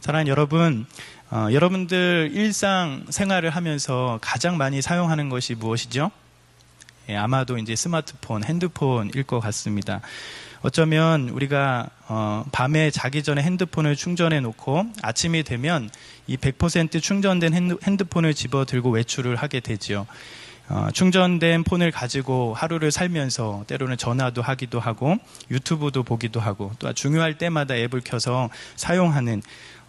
사랑하는 여러분, 여러분들 일상 생활을 하면서 가장 많이 사용하는 것이 무엇이죠? 아마도 이제 스마트폰, 핸드폰일 것 같습니다. 어쩌면 우리가 밤에 자기 전에 핸드폰을 충전해 놓고 아침이 되면 이 100% 충전된 핸드폰을 집어 들고 외출을 하게 되죠. 충전된 폰을 가지고 하루를 살면서 때로는 전화도 하기도 하고 유튜브도 보기도 하고 또 중요할 때마다 앱을 켜서 사용하는,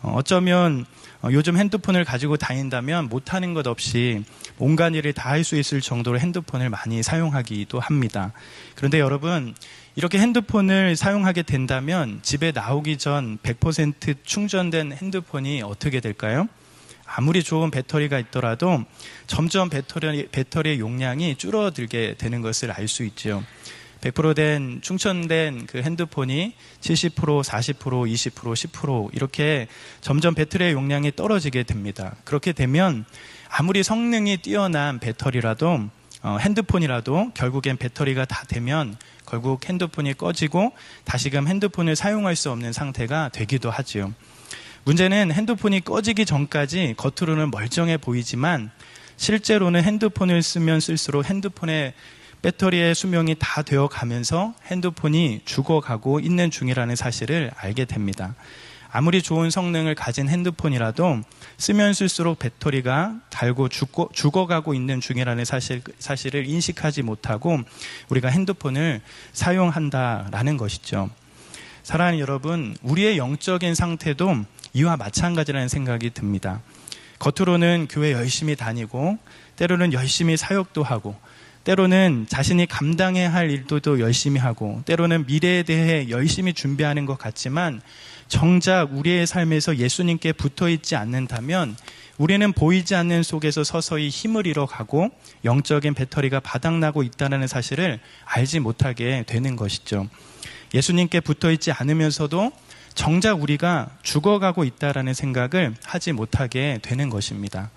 어쩌면 요즘 핸드폰을 가지고 다닌다면 못하는 것 없이 온갖 일을 다 할 수 있을 정도로 핸드폰을 많이 사용하기도 합니다. 그런데 여러분, 이렇게 핸드폰을 사용하게 된다면 집에 나오기 전 100% 충전된 핸드폰이 어떻게 될까요? 아무리 좋은 배터리가 있더라도 점점 배터리의 용량이 줄어들게 되는 것을 알 수 있죠. 100% 충전된 그 핸드폰이 70%, 40%, 20%, 10% 이렇게 점점 배터리의 용량이 떨어지게 됩니다. 그렇게 되면 아무리 성능이 뛰어난 배터리라도 핸드폰이라도 결국엔 배터리가 다 되면 결국 핸드폰이 꺼지고 다시금 핸드폰을 사용할 수 없는 상태가 되기도 하지요. 문제는 핸드폰이 꺼지기 전까지 겉으로는 멀쩡해 보이지만 실제로는 핸드폰을 쓰면 쓸수록 핸드폰의 배터리의 수명이 다 되어 가면서 핸드폰이 죽어가고 있는 중이라는 사실을 알게 됩니다. 아무리 좋은 성능을 가진 핸드폰이라도 쓰면 쓸수록 배터리가 닳고 죽어가고 있는 중이라는 사실을 인식하지 못하고 우리가 핸드폰을 사용한다라는 것이죠. 사랑하는 여러분, 우리의 영적인 상태도 이와 마찬가지라는 생각이 듭니다. 겉으로는 교회 열심히 다니고 때로는 열심히 사역도 하고 때로는 자신이 감당해야 할 일도 열심히 하고 때로는 미래에 대해 열심히 준비하는 것 같지만 정작 우리의 삶에서 예수님께 붙어있지 않는다면 우리는 보이지 않는 속에서 서서히 힘을 잃어가고 영적인 배터리가 바닥나고 있다는 사실을 알지 못하게 되는 것이죠. 예수님께 붙어있지 않으면서도 정작 우리가 죽어가고 있다라는 생각을 하지 못하게 되는 것입니다.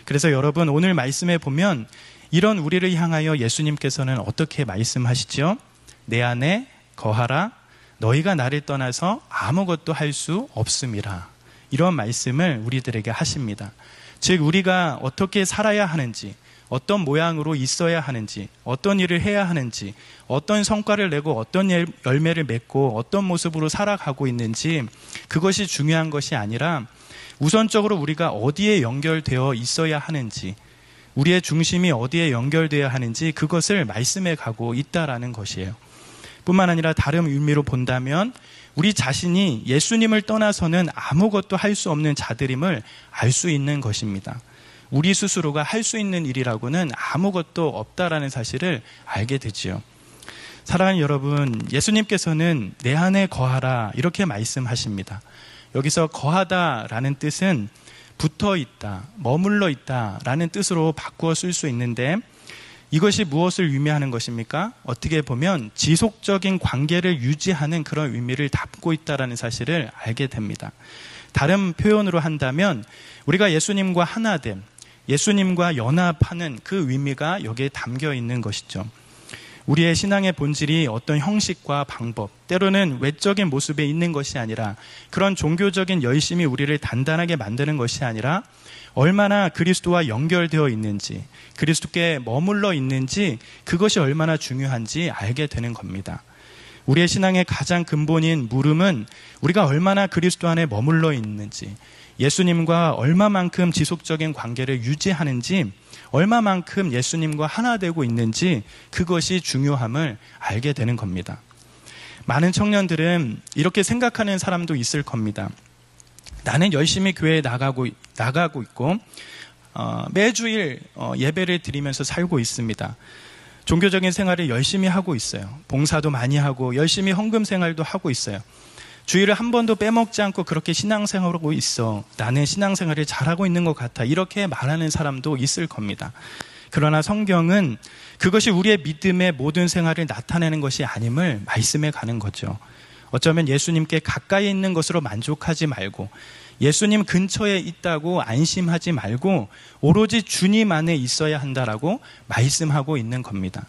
그래서 여러분, 오늘 말씀에 보면 이런 우리를 향하여 예수님께서는 어떻게 말씀하시죠? 내 안에 거하라. 너희가 나를 떠나서 아무것도 할 수 없음이라. 이런 말씀을 우리들에게 하십니다. 즉 우리가 어떻게 살아야 하는지, 어떤 모양으로 있어야 하는지, 어떤 일을 해야 하는지, 어떤 성과를 내고 어떤 열매를 맺고 어떤 모습으로 살아가고 있는지 그것이 중요한 것이 아니라 우선적으로 우리가 어디에 연결되어 있어야 하는지, 우리의 중심이 어디에 연결되어야 하는지 그것을 말씀해 가고 있다라는 것이에요. 뿐만 아니라 다른 의미로 본다면 우리 자신이 예수님을 떠나서는 아무것도 할 수 없는 자들임을 알 수 있는 것입니다. 우리 스스로가 할 수 있는 일이라고는 아무것도 없다라는 사실을 알게 되지요. 사랑하는 여러분, 예수님께서는 내 안에 거하라 이렇게 말씀하십니다. 여기서 거하다라는 뜻은 붙어 있다, 머물러 있다라는 뜻으로 바꾸어 쓸 수 있는데 이것이 무엇을 의미하는 것입니까? 어떻게 보면 지속적인 관계를 유지하는 그런 의미를 담고 있다라는 사실을 알게 됩니다. 다른 표현으로 한다면 우리가 예수님과 하나됨, 예수님과 연합하는 그 의미가 여기에 담겨 있는 것이죠. 우리의 신앙의 본질이 어떤 형식과 방법, 때로는 외적인 모습에 있는 것이 아니라 그런 종교적인 열심이 우리를 단단하게 만드는 것이 아니라 얼마나 그리스도와 연결되어 있는지, 그리스도께 머물러 있는지 그것이 얼마나 중요한지 알게 되는 겁니다. 우리의 신앙의 가장 근본인 물음은 우리가 얼마나 그리스도 안에 머물러 있는지, 예수님과 얼마만큼 지속적인 관계를 유지하는지, 얼마만큼 예수님과 하나 되고 있는지 그것이 중요함을 알게 되는 겁니다. 많은 청년들은 이렇게 생각하는 사람도 있을 겁니다. 나는 열심히 교회에 나가고 있고 매주일 예배를 드리면서 살고 있습니다. 종교적인 생활을 열심히 하고 있어요. 봉사도 많이 하고 열심히 헌금 생활도 하고 있어요. 주일을 한 번도 빼먹지 않고 그렇게 신앙생활하고 있어. 나는 신앙생활을 잘하고 있는 것 같아. 이렇게 말하는 사람도 있을 겁니다. 그러나 성경은 그것이 우리의 믿음의 모든 생활을 나타내는 것이 아님을 말씀해 가는 거죠. 어쩌면 예수님께 가까이 있는 것으로 만족하지 말고 예수님 근처에 있다고 안심하지 말고 오로지 주님 안에 있어야 한다라고 말씀하고 있는 겁니다.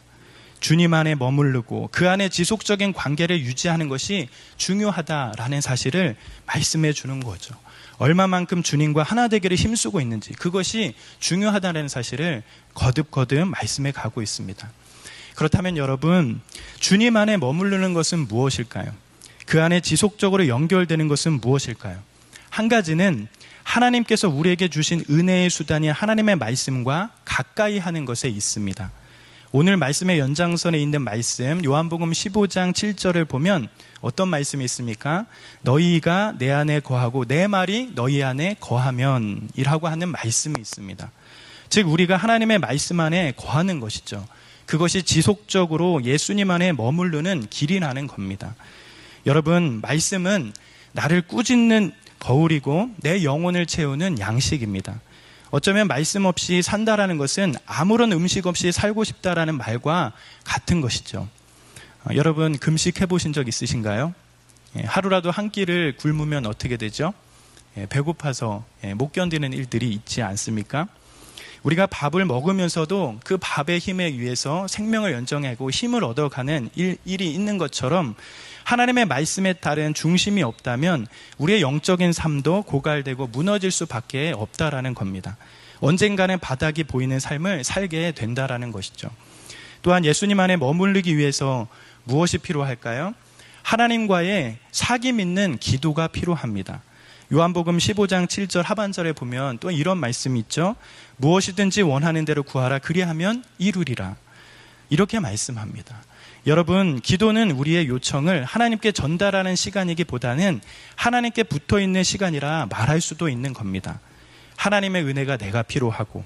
주님 안에 머무르고 그 안에 지속적인 관계를 유지하는 것이 중요하다라는 사실을 말씀해 주는 거죠. 얼마만큼 주님과 하나 되기를 힘쓰고 있는지, 그것이 중요하다는 사실을 거듭거듭 말씀해 가고 있습니다. 그렇다면 여러분, 주님 안에 머무르는 것은 무엇일까요? 그 안에 지속적으로 연결되는 것은 무엇일까요? 한 가지는 하나님께서 우리에게 주신 은혜의 수단이 하나님의 말씀과 가까이 하는 것에 있습니다. 오늘 말씀의 연장선에 있는 말씀, 요한복음 15장 7절을 보면 어떤 말씀이 있습니까? 너희가 내 안에 거하고 내 말이 너희 안에 거하면 이라고 하는 말씀이 있습니다. 즉 우리가 하나님의 말씀 안에 거하는 것이죠. 그것이 지속적으로 예수님 안에 머무르는 길이라는 겁니다. 여러분, 말씀은 나를 꾸짖는 거울이고 내 영혼을 채우는 양식입니다. 어쩌면 말씀 없이 산다라는 것은 아무런 음식 없이 살고 싶다라는 말과 같은 것이죠. 여러분, 금식해 보신 적 있으신가요? 하루라도 한 끼를 굶으면 어떻게 되죠? 배고파서 못 견디는 일들이 있지 않습니까? 우리가 밥을 먹으면서도 그 밥의 힘에 의해서 생명을 연장하고 힘을 얻어가는 일이 있는 것처럼 하나님의 말씀에 따른 중심이 없다면 우리의 영적인 삶도 고갈되고 무너질 수밖에 없다라는 겁니다. 언젠가는 바닥이 보이는 삶을 살게 된다라는 것이죠. 또한 예수님 안에 머무르기 위해서 무엇이 필요할까요? 하나님과의 사귐 있는 기도가 필요합니다. 요한복음 15장 7절 하반절에 보면 또 이런 말씀이 있죠. 무엇이든지 원하는 대로 구하라, 그리하면 이루리라. 이렇게 말씀합니다. 여러분, 기도는 우리의 요청을 하나님께 전달하는 시간이기보다는 하나님께 붙어있는 시간이라 말할 수도 있는 겁니다. 하나님의 은혜가 내가 필요하고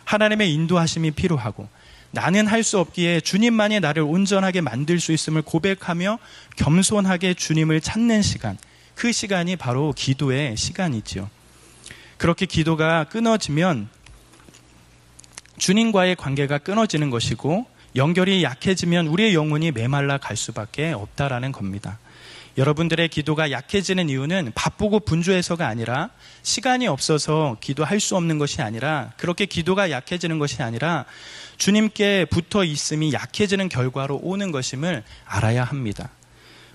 하나님의 인도하심이 필요하고 나는 할 수 없기에 주님만이 나를 온전하게 만들 수 있음을 고백하며 겸손하게 주님을 찾는 시간, 그 시간이 바로 기도의 시간이죠. 그렇게 기도가 끊어지면 주님과의 관계가 끊어지는 것이고 연결이 약해지면 우리의 영혼이 메말라 갈 수밖에 없다라는 겁니다. 여러분들의 기도가 약해지는 이유는 바쁘고 분주해서가 아니라 시간이 없어서 기도할 수 없는 것이 아니라 그렇게 기도가 약해지는 것이 아니라 주님께 붙어 있음이 약해지는 결과로 오는 것임을 알아야 합니다.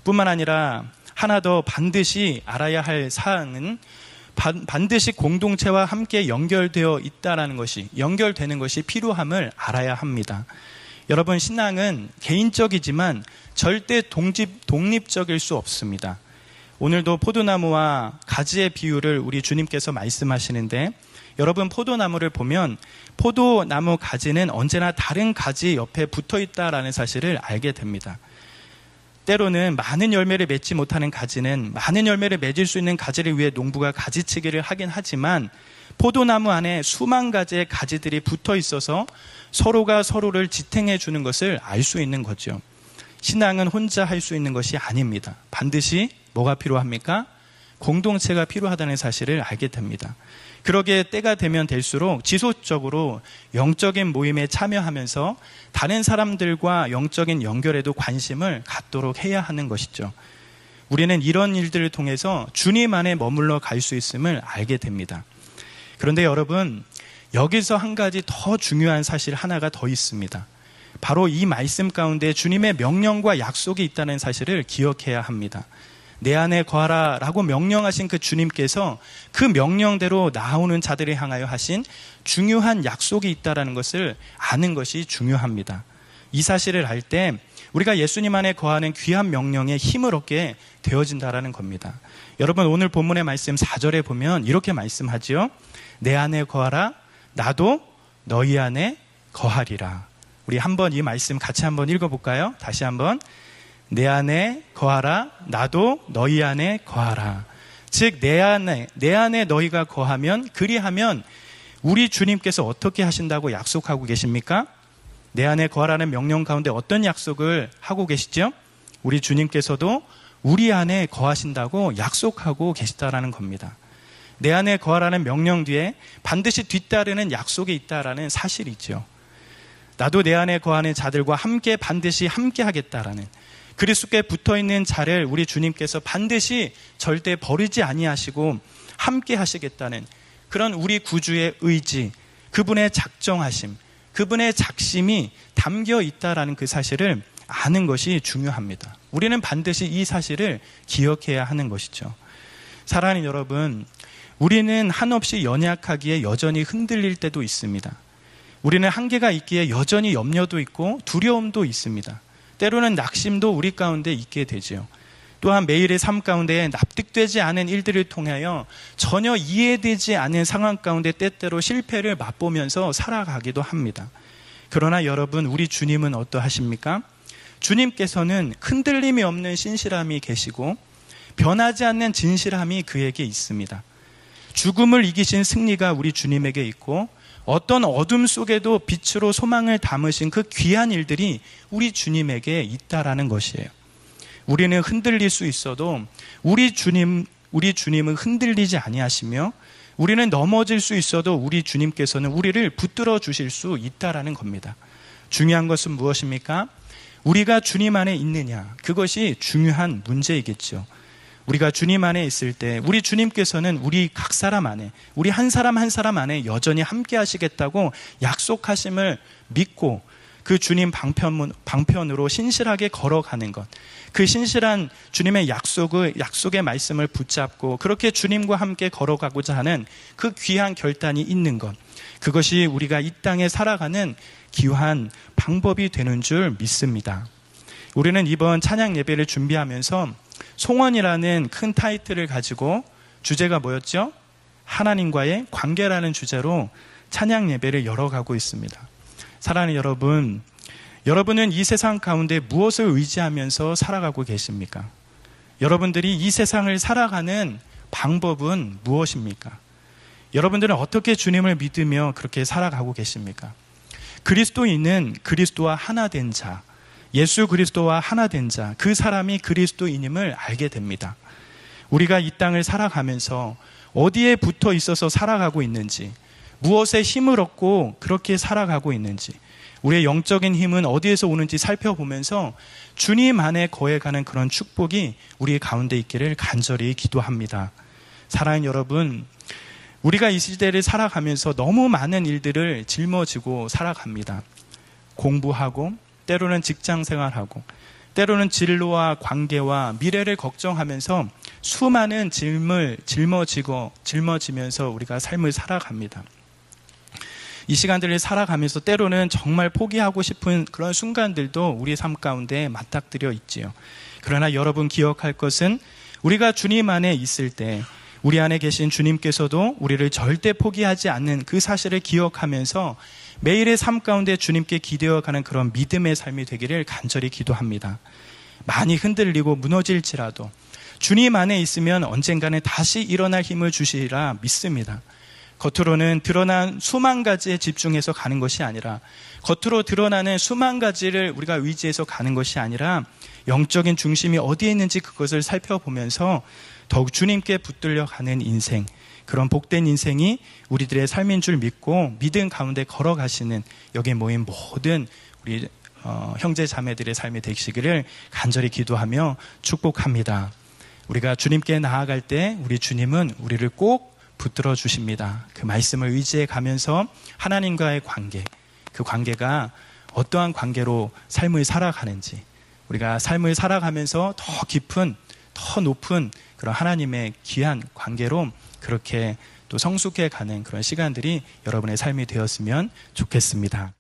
뿐만 아니라 하나 더 반드시 알아야 할 사항은 반드시 공동체와 함께 연결되어 있다라는 것이, 연결되는 것이 필요함을 알아야 합니다. 여러분, 신앙은 개인적이지만 절대 독립적일 수 없습니다. 오늘도 포도나무와 가지의 비유를 우리 주님께서 말씀하시는데, 여러분, 포도나무를 보면 포도나무 가지는 언제나 다른 가지 옆에 붙어 있다라는 사실을 알게 됩니다. 때로는 많은 열매를 맺지 못하는 가지는 많은 열매를 맺을 수 있는 가지를 위해 농부가 가지치기를 하긴 하지만 포도나무 안에 수만 가지의 가지들이 붙어 있어서 서로가 서로를 지탱해 주는 것을 알 수 있는 거죠. 신앙은 혼자 할 수 있는 것이 아닙니다. 반드시 뭐가 필요합니까? 공동체가 필요하다는 사실을 알게 됩니다. 그러기에 때가 되면 될수록 지속적으로 영적인 모임에 참여하면서 다른 사람들과 영적인 연결에도 관심을 갖도록 해야 하는 것이죠. 우리는 이런 일들을 통해서 주님 안에 머물러 갈 수 있음을 알게 됩니다. 그런데 여러분, 여기서 한 가지 더 중요한 사실 하나가 더 있습니다. 바로 이 말씀 가운데 주님의 명령과 약속이 있다는 사실을 기억해야 합니다. 내 안에 거하라 라고 명령하신 그 주님께서 그 명령대로 나오는 자들을 향하여 하신 중요한 약속이 있다는 것을 아는 것이 중요합니다. 이 사실을 알 때 우리가 예수님 안에 거하는 귀한 명령에 힘을 얻게 되어진다는 겁니다. 여러분, 오늘 본문의 말씀 4절에 보면 이렇게 말씀하지요. 내 안에 거하라, 나도 너희 안에 거하리라. 우리 한번 이 말씀 같이 한번 읽어볼까요? 다시 한번. 내 안에 거하라, 나도 너희 안에 거하라. 즉 내 안에 너희가 거하면, 그리하면 우리 주님께서 어떻게 하신다고 약속하고 계십니까? 내 안에 거하라는 명령 가운데 어떤 약속을 하고 계시죠? 우리 주님께서도 우리 안에 거하신다고 약속하고 계시다라는 겁니다. 내 안에 거하라는 명령 뒤에 반드시 뒤따르는 약속이 있다라는 사실이죠. 나도 내 안에 거하는 자들과 함께 반드시 함께 하겠다라는, 그리스도께 붙어있는 자를 우리 주님께서 반드시 절대 버리지 아니하시고 함께 하시겠다는 그런 우리 구주의 의지, 그분의 작정하심, 그분의 작심이 담겨 있다라는 그 사실을 아는 것이 중요합니다. 우리는 반드시 이 사실을 기억해야 하는 것이죠. 사랑하는 여러분, 우리는 한없이 연약하기에 여전히 흔들릴 때도 있습니다. 우리는 한계가 있기에 여전히 염려도 있고 두려움도 있습니다. 때로는 낙심도 우리 가운데 있게 되죠. 또한 매일의 삶 가운데 납득되지 않은 일들을 통하여 전혀 이해되지 않은 상황 가운데 때때로 실패를 맛보면서 살아가기도 합니다. 그러나 여러분, 우리 주님은 어떠하십니까? 주님께서는 흔들림이 없는 신실함이 계시고 변하지 않는 진실함이 그에게 있습니다. 죽음을 이기신 승리가 우리 주님에게 있고 어떤 어둠 속에도 빛으로 소망을 담으신 그 귀한 일들이 우리 주님에게 있다라는 것이에요. 우리는 흔들릴 수 있어도 우리 주님은 흔들리지 아니하시며 우리는 넘어질 수 있어도 우리 주님께서는 우리를 붙들어 주실 수 있다라는 겁니다. 중요한 것은 무엇입니까? 우리가 주님 안에 있느냐, 그것이 중요한 문제이겠죠. 우리가 주님 안에 있을 때 우리 주님께서는 우리 각 사람 안에, 우리 한 사람 한 사람 안에 여전히 함께 하시겠다고 약속하심을 믿고 그 주님 방편으로 신실하게 걸어가는 것, 그 신실한 주님의 약속의 말씀을 붙잡고 그렇게 주님과 함께 걸어가고자 하는 그 귀한 결단이 있는 것, 그것이 우리가 이 땅에 살아가는 귀한 방법이 되는 줄 믿습니다. 우리는 이번 찬양 예배를 준비하면서 송원이라는 큰 타이틀을 가지고 주제가 뭐였죠? 하나님과의 관계라는 주제로 찬양 예배를 열어가고 있습니다. 사랑하는 여러분, 여러분은 이 세상 가운데 무엇을 의지하면서 살아가고 계십니까? 여러분들이 이 세상을 살아가는 방법은 무엇입니까? 여러분들은 어떻게 주님을 믿으며 그렇게 살아가고 계십니까? 그리스도인은 그리스도와 하나 된 자, 예수 그리스도와 하나 된 자, 그 사람이 그리스도인임을 알게 됩니다. 우리가 이 땅을 살아가면서 어디에 붙어 있어서 살아가고 있는지, 무엇에 힘을 얻고 그렇게 살아가고 있는지, 우리의 영적인 힘은 어디에서 오는지 살펴보면서 주님 안에 거해가는 그런 축복이 우리 가운데 있기를 간절히 기도합니다. 사랑하는 여러분, 우리가 이 시대를 살아가면서 너무 많은 일들을 짊어지고 살아갑니다. 공부하고, 때로는 직장 생활하고, 때로는 진로와 관계와 미래를 걱정하면서 수많은 짐을 짊어지면서 우리가 삶을 살아갑니다. 이 시간들을 살아가면서 때로는 정말 포기하고 싶은 그런 순간들도 우리 삶 가운데 맞닥뜨려 있지요. 그러나 여러분 기억할 것은 우리가 주님 안에 있을 때 우리 안에 계신 주님께서도 우리를 절대 포기하지 않는 그 사실을 기억하면서 매일의 삶 가운데 주님께 기대어가는 그런 믿음의 삶이 되기를 간절히 기도합니다. 많이 흔들리고 무너질지라도 주님 안에 있으면 언젠가는 다시 일어날 힘을 주시리라 믿습니다. 겉으로는 드러난 수만 가지에 집중해서 가는 것이 아니라, 겉으로 드러나는 수만 가지를 우리가 의지해서 가는 것이 아니라 영적인 중심이 어디에 있는지 그것을 살펴보면서 더욱 주님께 붙들려 가는 인생, 그런 복된 인생이 우리들의 삶인 줄 믿고 믿음 가운데 걸어가시는 여기 모인 모든 우리 형제 자매들의 삶이 되시기를 간절히 기도하며 축복합니다. 우리가 주님께 나아갈 때 우리 주님은 우리를 꼭 붙들어 주십니다. 그 말씀을 의지해 가면서 하나님과의 관계, 그 관계가 어떠한 관계로 삶을 살아가는지, 우리가 삶을 살아가면서 더 깊은, 더 높은 그런 하나님의 귀한 관계로 그렇게 또 성숙해 가는 그런 시간들이 여러분의 삶이 되었으면 좋겠습니다.